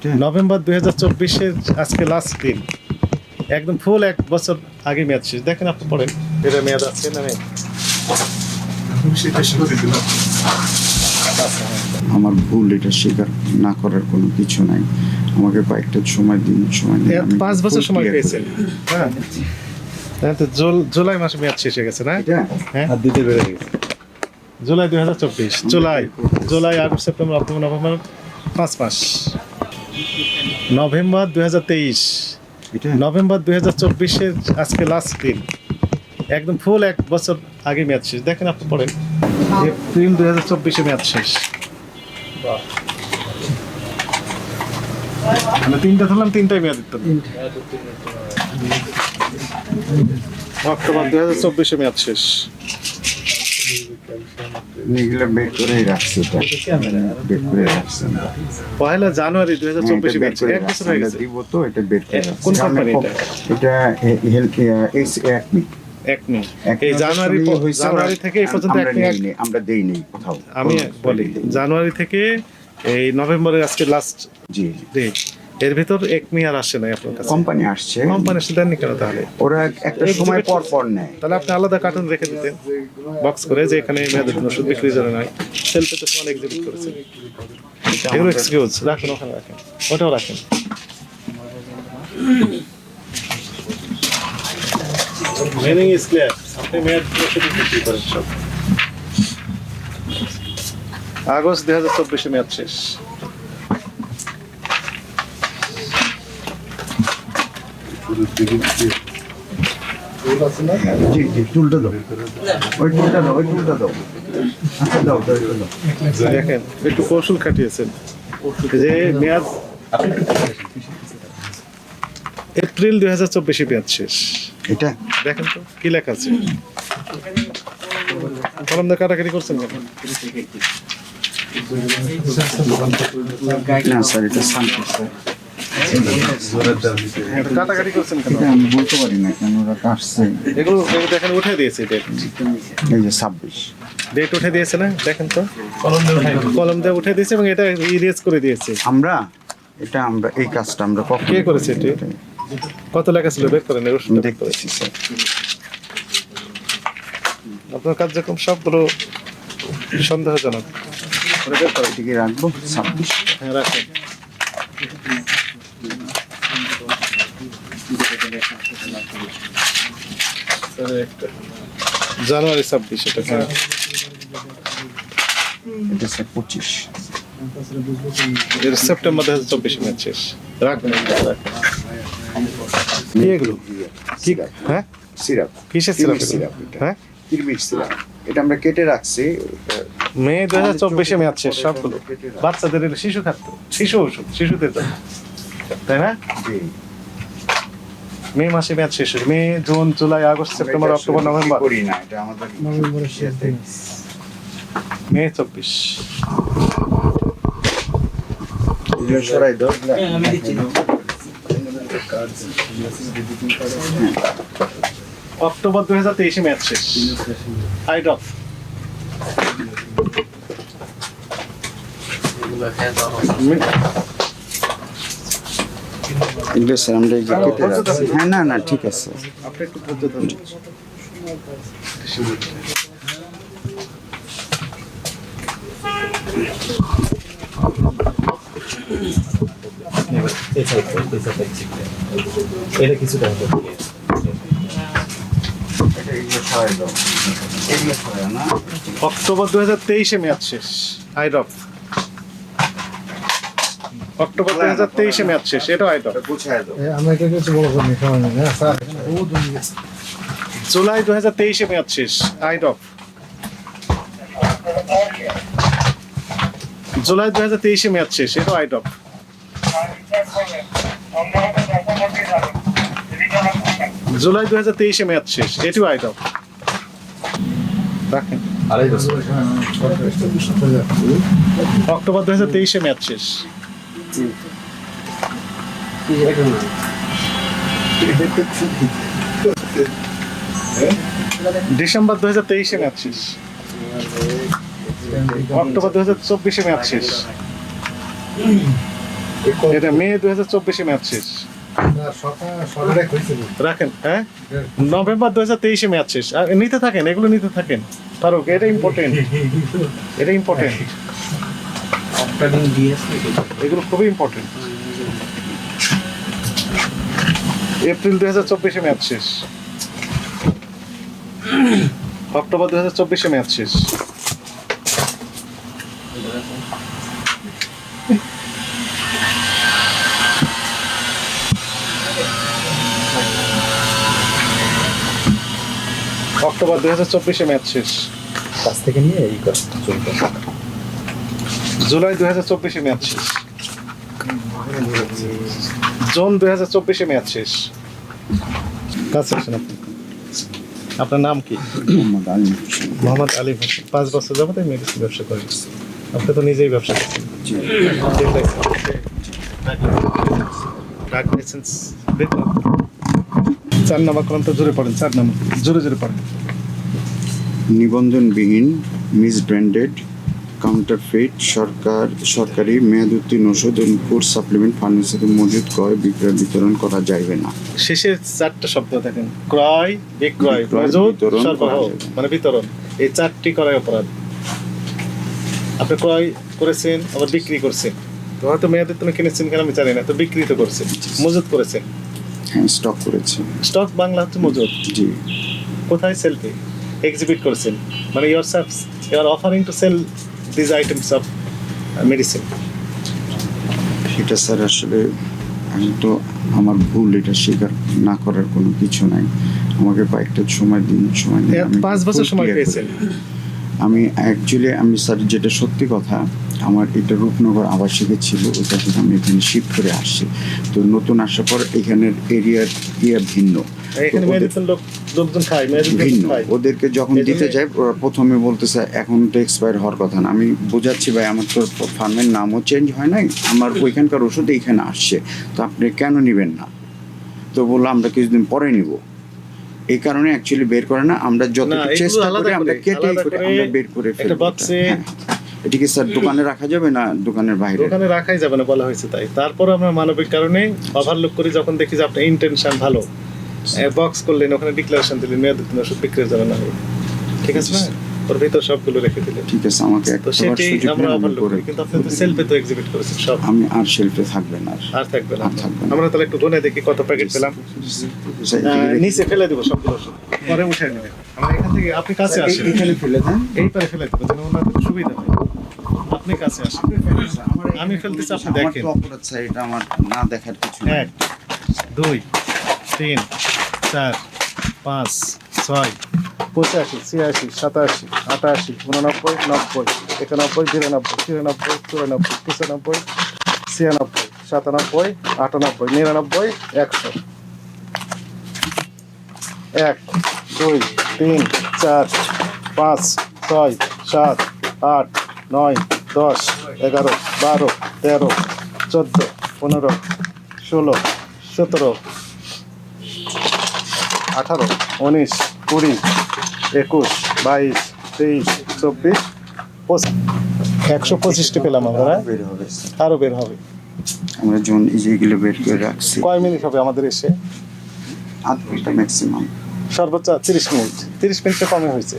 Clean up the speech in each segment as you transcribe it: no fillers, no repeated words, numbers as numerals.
November 2024-এর আজকে last দিন, একদম ফুল 1 বছর আগে মেয়াদ শেষ। দেখেন আপনি পড়েন, এটা মেয়াদ আছে না নেই? আমার ভুল, এটা স্বীকার না করার কোনো কিছু নাই। আমাকে কয়েকটা সময় দিন, সময় দিন। 5 বছর সময় পেয়েছেন। হ্যাঁ, হ্যাঁ, তো জুলাই মাসে মেয়াদ শেষ হয়ে গেছে না? হ্যাঁ, দিতে পেরে গেছে। July 2024, July August September October November 5 মাস। নভেম্বর 2023, নভেম্বর 2024-এর আজকে লাস্ট দিন, একদম ফুল 1 বছর আগে মেয়াদ শেষ। দেখেন আপনি পড়েন, এপ্রিল 2024-এ মেয়াদ শেষ। মানে 3টা ধরলাম, 3টাই মেয়াদ দিত। অক্টোবর 2024-এ মেয়াদ শেষ। এগুলো বের করে রাখছি, বের করে রাখছেন। 1 জানুয়ারি 2024-এ মেয়াদ শেষ। 1 বছর হয়ে গেছে। দিব তো, এটা বের করে কোন কোম্পানি এটা? এটা হেলথ একমি। এই জানুয়ারি থেকে এই পর্যন্ত আমরা দেইনি কোথাও। আমি বলি, জানুয়ারি থেকে এই নভেম্বরের আজকে লাস্ট জি ডেট, এর ভিতর একমি আর আসে নাই আপনার কাছে। কোম্পানি আসছে, কোম্পানি এসে দেননি কেন তাহলে? ওরা একটা সময় পর পর নেয়। তাহলে আপনি আলাদা কার্টুন রেখে দিতেন বক্স করে, যে এখানে মেয়াদের জন্য ওষুধ বিক্রি জন্য নয়, সেলফে তো সময় এক্সিবিট করেছেন। এগুলো এক্সকিউজ রাখেন, ওখানে রাখেন, ওটাও রাখেন। Meaning is clear. আপনি মেয়াদ ওষুধ বিক্রি করেন সব। আগস্ট 2024-এ মেয়াদ শেষ। জি জি, টুলটা দাও, ওই টুলটা দাও, ওই টুলটা দাও। আচ্ছা দাও, দাও, দাও। দেখেন, একটু কৌশল খাটিয়েছেন। যে মেয়াদ এপ্রিল 2024-এ মেয়াদ শেষ। এটা দেখেন তো কি লেখা আছে। কলম দিয়ে কাটাকাটি করছেন কেন? না স্যার, এটা শান্তি স্যার। কাটাকাটি করছেন কেন? এটা আমি বলতে পারি না কেন ওরা কাটছে। এগুলো দেখেন, উঠে দিয়েছে ডেট। এই যে 26 ডেট উঠে দিয়েছে না? দেখেন তো, কলম দিয়ে উঠে দিয়েছে এবং এটা ইরেজ করে দিয়েছে। আমরা এই কাজটা আমরা কখন কে করেছে এটা? কত লেখা ছিল বের করেন। দেখতেছি স্যার। আপনার কার্যক্রম সবগুলো সন্দেহজনক। এদিকে রাখবো 26। হ্যাঁ, রাখেন। জানুয়ারি 26 এটা। হ্যাঁ, এটা স্যার 25। এটা সেপ্টেম্বর 2024-এ মেয়াদ শেষ। রাখবেন, রাখবেন। কি এগুলো? কি? হ্যাঁ, সিরাপ। কিসের সিরাপ? হ্যাঁ, কিরমির সিরাপ। এটা আমরা কেটে রাখছি। মে 2024-এ মেয়াদ শেষ সবগুলো। বাচ্চাদের শিশু খাদ্য, শিশু ওষুধ, শিশুদের জন্য, তাই না? জি। মে মাসে মেয়াদ শেষ। May, June, July, August, September, October, November. করি না, এটা আমাদের নভেম্বরের শেষে। মে 24। এগুলো সরাই দাও। আমি দিচ্ছি। অক্টোবর 2023-এ মেয়াদ শেষ। আইডপ। এগুলো স্যার আমরা এই যে কেটে রাখছি। হ্যাঁ, না না, ঠিক আছে। আপনি একটু ধৈর্য ধরুন। এটা কিছুটা এটা এগুলো সরাই দাও। এগুলো সরাই না। অক্টোবর 2023-এ মেয়াদ শেষ। আইডপ। অক্টোবর 2023-এ মেয়াদ শেষ। এটাও আইডপ। গুছায় দাও। আমরা এটা কিছু বড় করি সময় নেই। হ্যাঁ স্যার, জুলাই 2023-এ মেয়াদ শেষ। আইডপ। জুলাই 2023-এ মেয়াদ শেষ। এটাও আইডপ। জুলাই 2023-এ মেয়াদ শেষ। এটিও আইডপ। রাখেন। অক্টোবর 2023-এ মেয়াদ শেষ। ডিসেম্বর 2023-এ মেয়াদ শেষ। অক্টোবর 2024-এ মেয়াদ শেষ। এটা মে 2024 ম্যাচ শেষ। না সকালে হয়েছিল রাখেন, হ্যাঁ নভেম্বর 2023 ম্যাচ শেষ। আর নিতে থাকেন, এগুলো নিতে থাকেন ফারুক, এটা ইম্পর্টেন্ট, এটা ইম্পর্টেন্ট, এগুলো খুবই ইম্পর্টেন্ট। এপ্রিল 2024 ম্যাচ শেষ, অক্টোবর 2024 ম্যাচ শেষ। অক্টোবর 2024 ম্যাচ শেষ। কাছ থেকে নিয়ে এই কাজ চলবে। জুলাই 2024 ম্যাচ শেষ। জুন 2024 ম্যাচ শেষ। কাছে আসেন আপনি। আপনার নাম কি? মোহাম্মদ আলী হোসেন। মোহাম্মদ আলী হোসেন। 5 বছর যাবত মেডিসিন ব্যবসা করেন। আপনি তো নিজেই ব্যবসা করছেন। জি। ড্রাগ লাইসেন্স দেখুন। 4 নাম্বার কলম তো জোরে পড়েন, 4 নাম্বার জোরে জোরে পড়েন। নিবন্ধনবিহীন, মিসব্র্যান্ডেড, কাউন্টারফেট, সরকারি মেয়াদ উত্তীর্ণ ওষুধ এবং ফুড সাপ্লিমেন্ট ফার্মেসিতে মজুদ ক্রয় বিক্রয় বিতরণ করা যাইবে না। শেষের 4টা শব্দ দেখেন, ক্রয়, বিক্রয়, বিক্রয়, মজুদ, বিতরণ সরবরাহ, করা যাবে। মানে বিতরণ। এই 4টি করাই অপরাধ। আপনি ক্রয় করেছেন, আবার বিক্রি করছেন, তো হয়তো মেয়াদের তুমি কিনেছেন কেন আমি জানি না, তো বিক্রি তো করছেন, মজুদ করেছেন। হ্যাঁ, স্টক করেছে। স্টক বাংলা হচ্ছে মজুদ। জি। কোথায়? সেলফি এক্সিবিট করছেন, মানে you are offering to sell this items of medicine. এটা স্যার আসলে আমি তো আমার ভুল, এটা স্বীকার না করার কোনো কিছু নাই। আমাকে কয়েকটা সময় দিন, সময় দিন। আমি 5 বছর full সময় clear পেয়েছেন। করি। আমি অ্যাকচুয়ালি স্যার যেটা সত্যি কথা, আমার এটা রূপনগর আবাসিকে ছিল, ওটা থেকে আমি এখানে শিফট করে আসছি। তো নতুন আসার পর এখানের এরিয়ার ভিন্ন, এখানে তো মেডিসিন লোকজন খায়, মেডিসিন ভিন্ন। খায়। ওদেরকে যখন এই দিতে জন্যে- যাই, ওরা প্রথমে বলতেছে এখন তো এক্সপায়ার হওয়ার কথা না। আমি বোঝাচ্ছি ভাই, আমার তো ফার্মের নামও চেঞ্জ হয় নাই, আমার ওইখানকার ওষুধ এইখানে আসছে, তো আপনি কেন নেবেন না? তো বললো আমরা কিছুদিন পরে নিব। এই কারণে অ্যাকচুয়ালি বের করে না, আমরা না, যতটুকু এগুলো চেষ্টা আলাদা করি আমরা করে, কেটে আলাদা করে করে আমরা বের করে একটা ফেলবো। বক্সে এটিকে স্যার দোকানে রাখা যাবে না দোকানের বাইরে? দোকানে রাখাই যাবে না বলা হয়েছে তাই। তারপর আমরা মানবিক কারণে ওভারলুক করি, যখন দেখি যে আপনার ইন্টেনশন ভালো, বক্স করলেন, ওখানে ডিক্লারেশন দিলেন মেয়াদ উত্তীর্ণ ওষুধ বিক্রি যাবে না, ঠিক আছে না? ওর ভিতর সবগুলো রেখে দিলেন। ঠিক আছে, আমাকে তো একটা সেটাই সুযোগ আমরা দিন, আমি ওভারলুক করে করি, কিন্তু আপনি তো সেলফে তো এক্সিবিট করেছেন সব। আমি আর শেলফে থাকবেন আর আর থাকবে না। আর থাকবে না। আমরা তাহলে একটু গুনে দেখি কত প্যাকেট পেলাম। স্যার, এদিকে রেখে- নিচে ফেলে দেবো সবগুলো ওষুধ, পরে উঠে নেবেন। আমরা এখান থেকে, আপনি কাছে আসেন, এখানে ফেলে দেন। এই পারে ফেলে দেবো যেন ওনাদের সুবিধা হয়। আপনি কাছে আসেন, আমি ফেলতেছি, আপনি আমার দেখেন। তো অপরাধ স্যার, এটা আমার না দেখার কিছু নেই। 1 2 3 4 5 6 85 86 87 88 89 90 91 92 93 94 95 96 97 98 99 100। 1 2 3 4 5 6 7 8 9 10 11 12 13 14 15 16 17 18 19 20 21 22 23 24 125টি পেলাম আমরা। বের হবে স্যার। আরো বের হবে। আমরা যখন এই যেগুলো বের করে রাখছি, কয় মিনিট হবে আমাদের এসে? আধ ঘন্টা ম্যাক্সিমাম। সর্বোচ্চ 30 মিনিট। 30 মিনিটে কমে হয়েছে।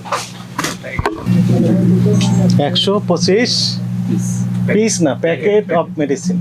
125 পিস না, প্যাকেট অফ মেডিসিন।